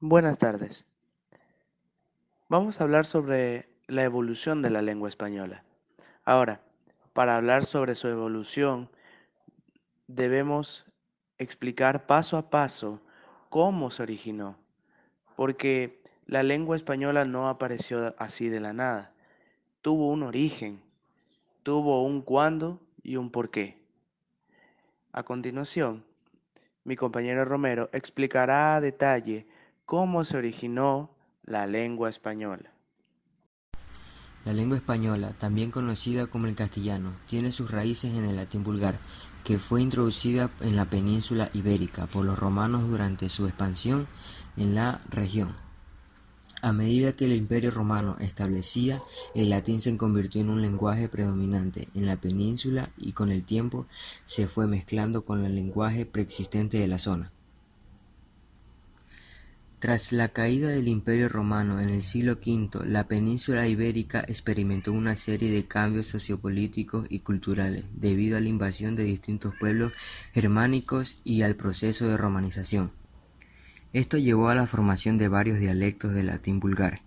Buenas tardes. Vamos a hablar sobre la evolución de la lengua española. Ahora, para hablar sobre su evolución, debemos explicar paso a paso cómo se originó, porque la lengua española no apareció así de la nada. Tuvo un origen, tuvo un cuándo y un por qué. A continuación, mi compañero Romero explicará a detalle cómo se originó la lengua española. La lengua española, también conocida como el castellano, tiene sus raíces en el latín vulgar, que fue introducida en la península ibérica por los romanos durante su expansión en la región. A medida que el Imperio romano establecía, el latín se convirtió en un lenguaje predominante en la península y con el tiempo se fue mezclando con el lenguaje preexistente de la zona. Tras la caída del Imperio romano en el siglo V, la península ibérica experimentó una serie de cambios sociopolíticos y culturales debido a la invasión de distintos pueblos germánicos y al proceso de romanización. Esto llevó a la formación de varios dialectos del latín vulgar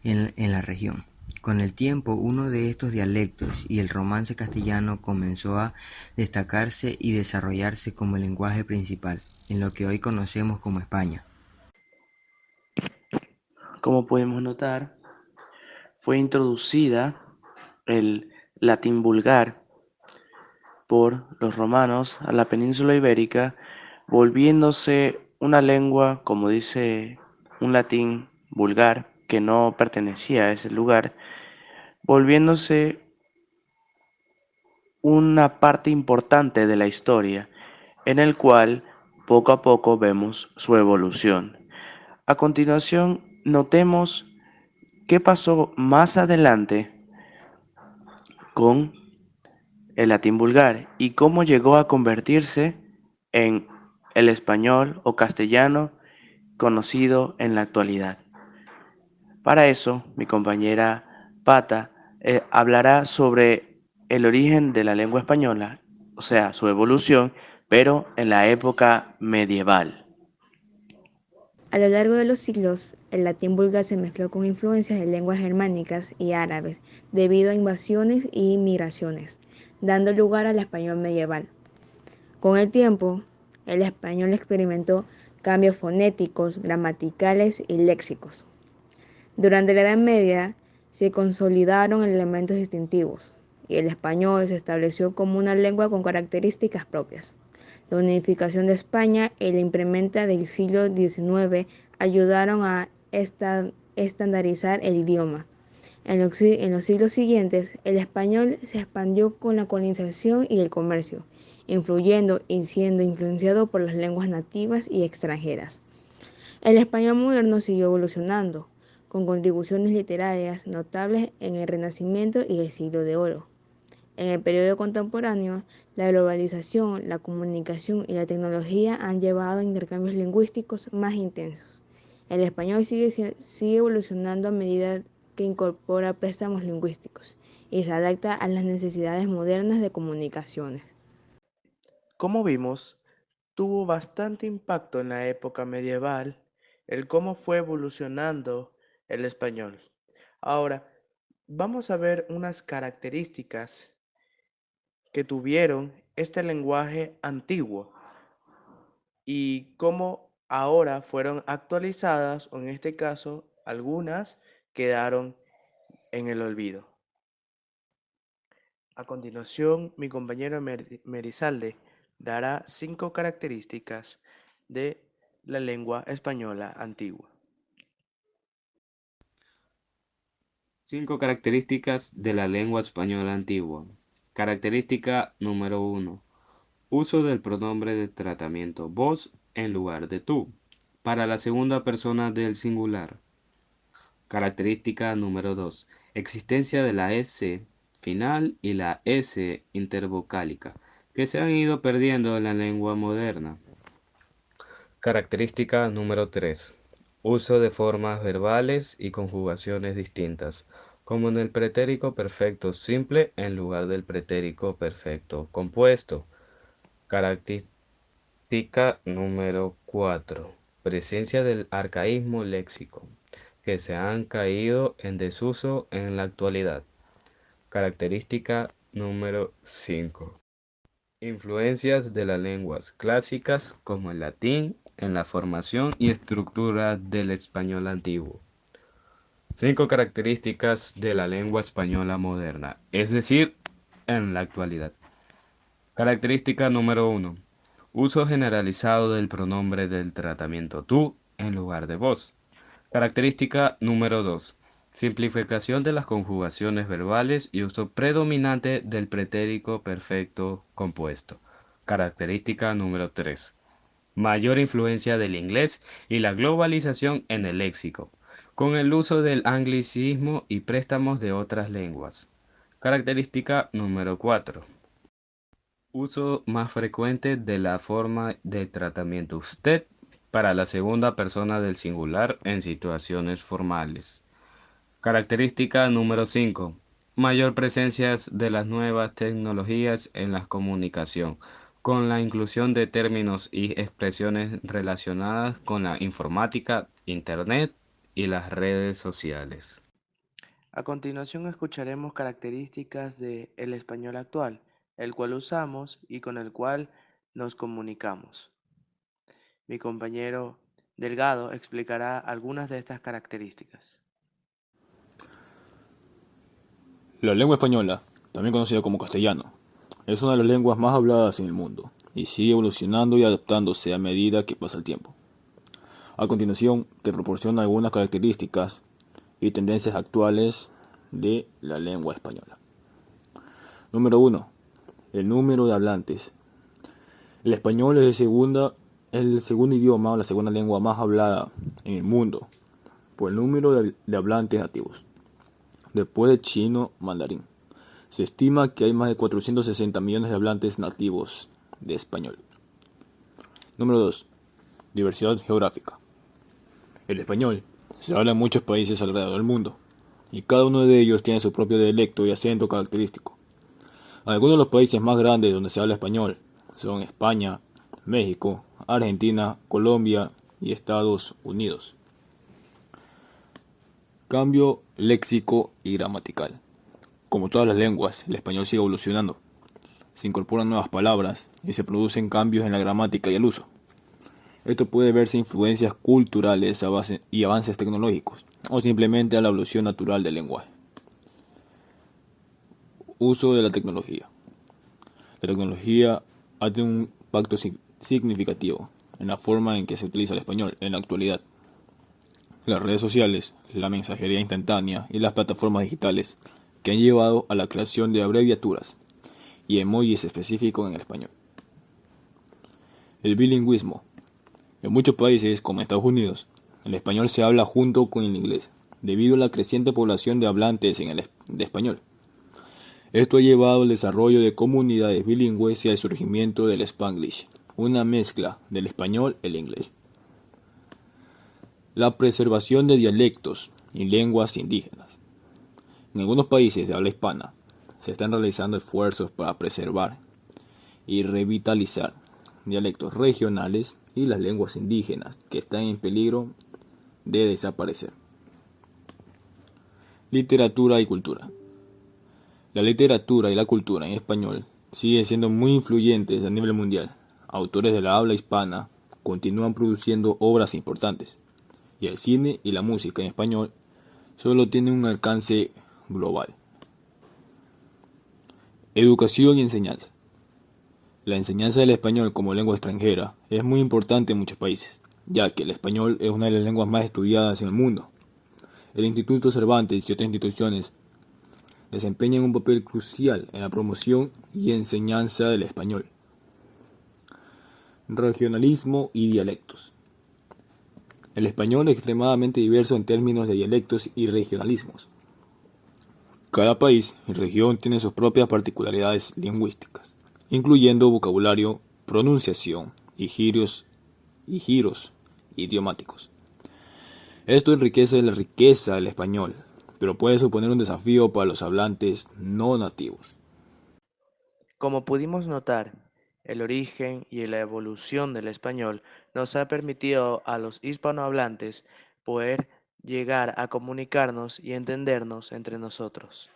en la región. Con el tiempo, uno de estos dialectos y el romance castellano comenzó a destacarse y desarrollarse como el lenguaje principal en lo que hoy conocemos como España. Como podemos notar, fue introducida el latín vulgar por los romanos a la península ibérica, volviéndose una lengua, como dice un latín vulgar, que no pertenecía a ese lugar, volviéndose una parte importante de la historia, en el cual poco a poco vemos su evolución. A continuación, notemos qué pasó más adelante con el latín vulgar y cómo llegó a convertirse en el español o castellano conocido en la actualidad. Para eso, mi compañera Pata hablará sobre el origen de la lengua española, o sea, su evolución, pero en la época medieval. A lo largo de los siglos, el latín vulgar se mezcló con influencias de lenguas germánicas y árabes debido a invasiones y migraciones, dando lugar al español medieval. Con el tiempo, el español experimentó cambios fonéticos, gramaticales y léxicos. Durante la Edad Media se consolidaron elementos distintivos y el español se estableció como una lengua con características propias. La unificación de España y la imprenta del siglo XIX ayudaron a estandarizar el idioma. En los siglos siguientes, el español se expandió con la colonización y el comercio, influyendo y siendo influenciado por las lenguas nativas y extranjeras. El español moderno siguió evolucionando, con contribuciones literarias notables en el Renacimiento y el Siglo de Oro. En el periodo contemporáneo, la globalización, la comunicación y la tecnología han llevado a intercambios lingüísticos más intensos. El español sigue evolucionando a medida que incorpora préstamos lingüísticos y se adapta a las necesidades modernas de comunicaciones. Como vimos, tuvo bastante impacto en la época medieval el cómo fue evolucionando el español. Ahora, vamos a ver unas características que tuvieron este lenguaje antiguo y cómo ahora fueron actualizadas, o en este caso, algunas quedaron en el olvido. A continuación, mi compañero Merizalde dará 5 características de la lengua española antigua. 5 características de la lengua española antigua. Característica número 1. Uso del pronombre de tratamiento vos en lugar de tú, para la segunda persona del singular. Característica número 2. Existencia de la S final y la S intervocálica, que se han ido perdiendo en la lengua moderna. Característica número 3. Uso de formas verbales y conjugaciones distintas, como en el pretérito perfecto simple en lugar del pretérito perfecto compuesto. Característica número 4. presencia del arcaísmo léxico, que se han caído en desuso en la actualidad. Característica número 5. Influencias de las lenguas clásicas como el latín en la formación y estructura del español antiguo. 5 características de la lengua española moderna, es decir, en la actualidad. Característica número 1. Uso generalizado del pronombre del tratamiento tú en lugar de vos. Característica número 2. Simplificación de las conjugaciones verbales y uso predominante del pretérito perfecto compuesto. Característica número 3. Mayor influencia del inglés y la globalización en el léxico, con el uso del anglicismo y préstamos de otras lenguas. Característica número 4. Uso más frecuente de la forma de tratamiento usted para la segunda persona del singular en situaciones formales. Característica número 5. Mayor presencia de las nuevas tecnologías en la comunicación, con la inclusión de términos y expresiones relacionadas con la informática, Internet y las redes sociales. A continuación escucharemos características del español actual, el cual usamos y con el cual nos comunicamos. Mi compañero Delgado explicará algunas de estas características. La lengua española, también conocida como castellano, es una de las lenguas más habladas en el mundo y sigue evolucionando y adaptándose a medida que pasa el tiempo. A continuación, te proporciono algunas características y tendencias actuales de la lengua española. Número 1. El número de hablantes. El español es el segundo idioma o la segunda lengua más hablada en el mundo por el número de hablantes nativos, después de chino mandarín. Se estima que hay más de 460 millones de hablantes nativos de español. Número 2. Diversidad geográfica. El español se habla en muchos países alrededor del mundo, y cada uno de ellos tiene su propio dialecto y acento característico. Algunos de los países más grandes donde se habla español son España, México, Argentina, Colombia y Estados Unidos. Cambio léxico y gramatical. Como todas las lenguas, el español sigue evolucionando. Se incorporan nuevas palabras y se producen cambios en la gramática y el uso. Esto puede verse influencias culturales y avances tecnológicos, o simplemente a la evolución natural del lenguaje. Uso de la tecnología. La tecnología hace un impacto significativo en la forma en que se utiliza el español en la actualidad. Las redes sociales, la mensajería instantánea y las plataformas digitales que han llevado a la creación de abreviaturas y emojis específicos en el español. El bilingüismo. En muchos países, como Estados Unidos, el español se habla junto con el inglés, debido a la creciente población de hablantes de español. Esto ha llevado al desarrollo de comunidades bilingües y al surgimiento del Spanglish, una mezcla del español y el inglés. La preservación de dialectos y lenguas indígenas. En algunos países de habla hispana se están realizando esfuerzos para preservar y revitalizar dialectos regionales y las lenguas indígenas que están en peligro de desaparecer. Literatura y cultura. La literatura y la cultura en español siguen siendo muy influyentes a nivel mundial. Autores de la habla hispana continúan produciendo obras importantes, y el cine y la música en español solo tienen un alcance global. Educación y enseñanza. La enseñanza del español como lengua extranjera es muy importante en muchos países, ya que el español es una de las lenguas más estudiadas en el mundo. El Instituto Cervantes y otras instituciones desempeñan un papel crucial en la promoción y enseñanza del español. Regionalismo y dialectos. El español es extremadamente diverso en términos de dialectos y regionalismos. Cada país y región tiene sus propias particularidades lingüísticas, incluyendo vocabulario, pronunciación y giros idiomáticos. Esto enriquece la riqueza del español, pero puede suponer un desafío para los hablantes no nativos. Como pudimos notar, El origen y la evolución del español nos ha permitido a los hispanohablantes poder llegar a comunicarnos y entendernos entre nosotros.